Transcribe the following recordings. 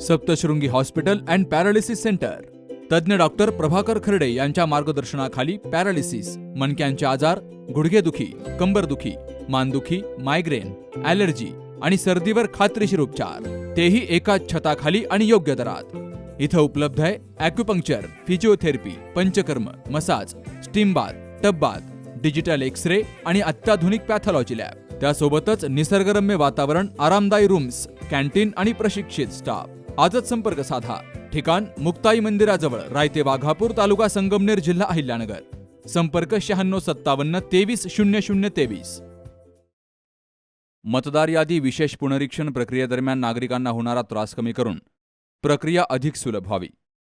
Saptashrungi hospital and paralysis centre. तज्ज्ञ doctor Prabhakar खर्डे यांच्या मार्गदर्शनाखाली पॅरालिसिस, मणक्यांचे आजार, गुडघेदुखी, कंबरदुखी, मानदुखी, मायग्रेन, ॲलर्जी आणि सर्दीवर खात्रीशीर उपचार, तेही एकाच छताखाली आणि योग्य दरात. इथं उपलब्ध आहे acupuncture, physiotherapy, panchakarma, massage, steam bath, tub bath, digital X-ray आणि अत्याधुनिक पॅथॉलॉजी लॅब. त्यासोबतच निसर्गरम्य वातावरण, आरामदायी रूम्स, कॅन्टीन आणि प्रशिक्षित स्टाफ. आजच संपर्क साधा. ठिकाण मुक्ताई मंदिराजवळ, रायते वाघापूर, तालुका संगमनेर, जिल्हा अहिल्यानगर. संपर्क 9657 230023. मतदार यादी विशेष पुनरीक्षण प्रक्रियेदरम्यान नागरिकांना होणारा त्रास कमी करून प्रक्रिया अधिक सुलभ व्हावी,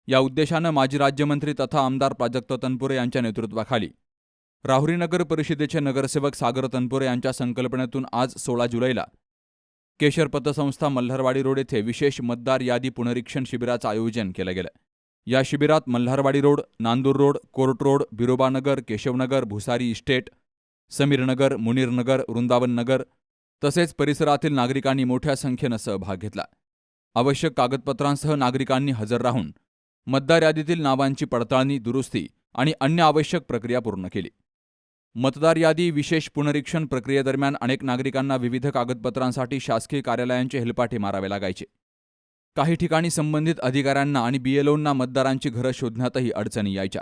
या उद्देशानं माजी राज्यमंत्री तथा आमदार प्राजक्त तनपुरे यांच्या नेतृत्वाखाली राहुरी नगर परिषदेचे नगरसेवक सागर तनपुरे यांच्या संकल्पनेतून आज 16 जुलैला केशर पतसंस्था मल्हारवाडी रोड येथे विशेष मतदार यादी पुनरीक्षण शिबिराचं आयोजन केलं गेलं. या शिबिरात Malharwadi road, Nandur road, court road, Birobanagar, Keshavnagar, Bhusari estate, Samirnagar, Munirnagar, Vrindavan Nagar तसेच परिसरातील नागरिकांनी मोठ्या संख्येनं सहभाग घेतला. आवश्यक कागदपत्रांसह नागरिकांनी हजर राहून मतदार यादीतील नावांची पडताळणी, दुरुस्ती आणि अन्य आवश्यक प्रक्रिया पूर्ण केली. मतदार यादी विशेष पुनरीक्षण प्रक्रियेदरम्यान अनेक नागरिकांना विविध कागदपत्रांसाठी शासकीय कार्यालयांचे हेलपाटे मारावे लागायचे. काही ठिकाणी संबंधित अधिकाऱ्यांना आणि BLOंना मतदारांची घरं शोधण्यातही अडचणी यायच्या.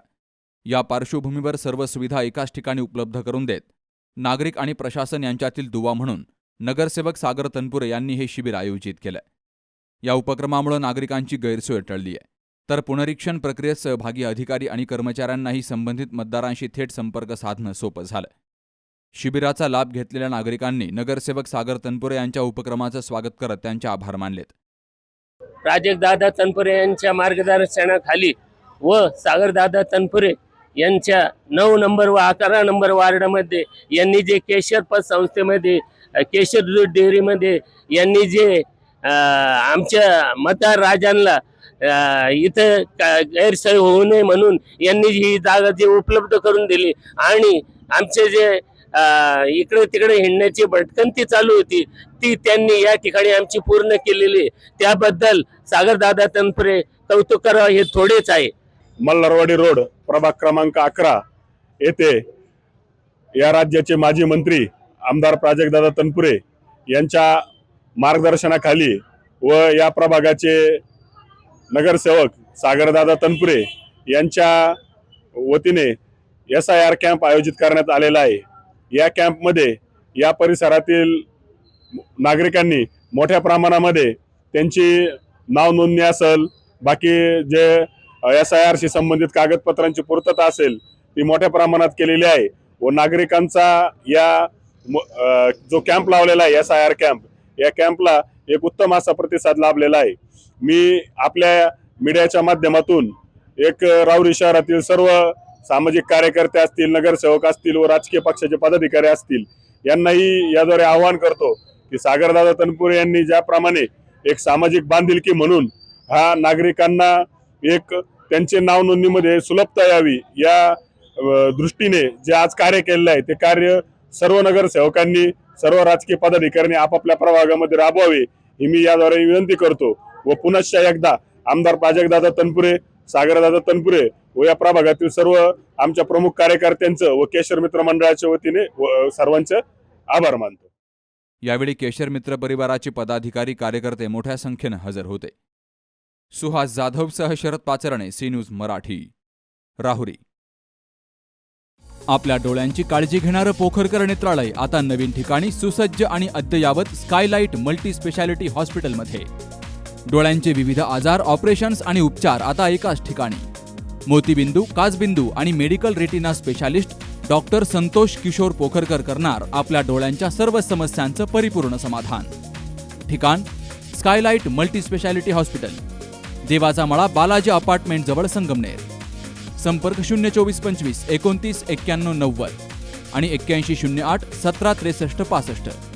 या पार्श्वभूमीवर सर्व सुविधा एकाच ठिकाणी उपलब्ध करून देत नागरिक आणि प्रशासन यांच्यातील दुवा म्हणून नगरसेवक सागर तनपुरे यांनी हे शिबिर आयोजित केलं. या उपक्रमामुळे नागरिकांची गैरसोय टळली आहे, तर पुनरीक्षण प्रक्रियेत सहभागी अधिकारी आणि कर्मचाऱ्यांनाही संबंधित मतदारांशी थेट संपर्क साधणं सोपं झालं. शिबिराचा लाभ घेतलेल्या नागरिकांनी नगरसेवक सागर तनपुरे यांच्या उपक्रमाचं स्वागत करत त्यांचे आभार मानलेत. प्राजक्तदादा तनपुरे यांच्या मार्गदर्शनाखाली व सागरदादा तनपुरे यांच्या 9 नंबर व 11 नंबर वार्डामध्ये यांनी जे केशर पत संस्थेमध्ये, केशर दूध डेअरीमध्ये यांनी जे आमच्या मतदार राजांना इथं गैरसोय होऊ नये म्हणून यांनी ही जागा जी उपलब्ध करून दिली आणि आमचे जे इकडे तिकडे हिंडण्याची भटकंती चालू होती ती त्यांनी या ठिकाणी आमची पूर्ण केलेली. त्याबद्दल सागरदादा तनपुरे कौतुक करावं हे थोडेच आहे. मल्हारवाडी रोड, प्रभाग क्रमांक 11 येथे या राज्याचे माजी मंत्री आमदार प्राजक्तदादा तनपुरे यांच्या मार्गदर्शनाखाली व या प्रभागाचे नगरसेवक सागरदादा तनपुरे यांच्या वतीने SIR कॅम्प आयोजित करण्यात आलेला आहे. या कॅम्पमध्ये या परिसरातील नागरिकांनी मोठ्या प्रमाणामध्ये त्यांची नाव नोंदणी असेल, बाकी जे SIR शी संबंधित कागदपत्रांची पूर्तता असेल ती मोठ्या प्रमाणात केलेली आहे व नागरिकांचा या जो कॅम्प लावलेला आहे SIR कॅम्प, या कॅम्पला एक उत्तम असा प्रतिसाद लाभलेला आहे. मी आपल्या मीडियाच्या माध्यमातून एक राहुरी शहरातील सर्व सामाजिक कार्यकर्ते असतील, नगरसेवक असतील व राजकीय पक्षाचे पदाधिकारी असतील यांनाही याद्वारे आवाहन करतो की सागरदादा तनपुरे यांनी ज्याप्रमाणे एक सामाजिक बांधिलकी म्हणून हा नागरिकांना एक त्यांचे नाव नोंदणीमध्ये सुलभता यावी या दृष्टीने जे आज कार्य केलेलं आहे ते कार्य सर्व नगरसेवकांनी, सर्व राजकीय पदाधिकाऱ्यांनी आपापल्या प्रभागामध्ये राबवावे ही मी याद्वारे विनंती करतो. व पुनश्च एकदा आमदार प्राजक्तदादा तनपुरे, सागरदादा तनपुरे व या प्रभागातील सर्व आमच्या प्रमुख कार्यकर्त्यांचं व केशर मित्र मंडळाच्या वतीने सर्वांचे आभार मानतो. यावेळी केशर मित्र परिवाराचे पदाधिकारी, कार्यकर्ते मोठ्या संख्येनं हजर होते. सुहास जाधवसह शरद पाचरणे, सी न्यूज मराठी, राहुरी. आपल्या डोळ्यांची काळजी घेणारं पोखरकर नेत्रालय आता नवीन ठिकाणी सुसज्ज आणि अद्ययावत स्कायलाइट मल्टी स्पेशालिटी हॉस्पिटलमध्ये. डोळ्यांचे विविध आजार, ऑपरेशन्स आणि उपचार आता एकाच ठिकाणी. मोतीबिंदू, काचबिंदू आणि medical retina specialist doctor Santosh Kishor Pokharkar करणार आपल्या डोळ्यांच्या सर्व समस्यांचं परिपूर्ण समाधान. ठिकाण स्कायलाइट मल्टी स्पेशालिटी हॉस्पिटल, देवाचा मळा, बालाजी अपार्टमेंट जवळ, संगमनेर. संपर्क 02425 29 91 90 आणि 8108 17 63 65.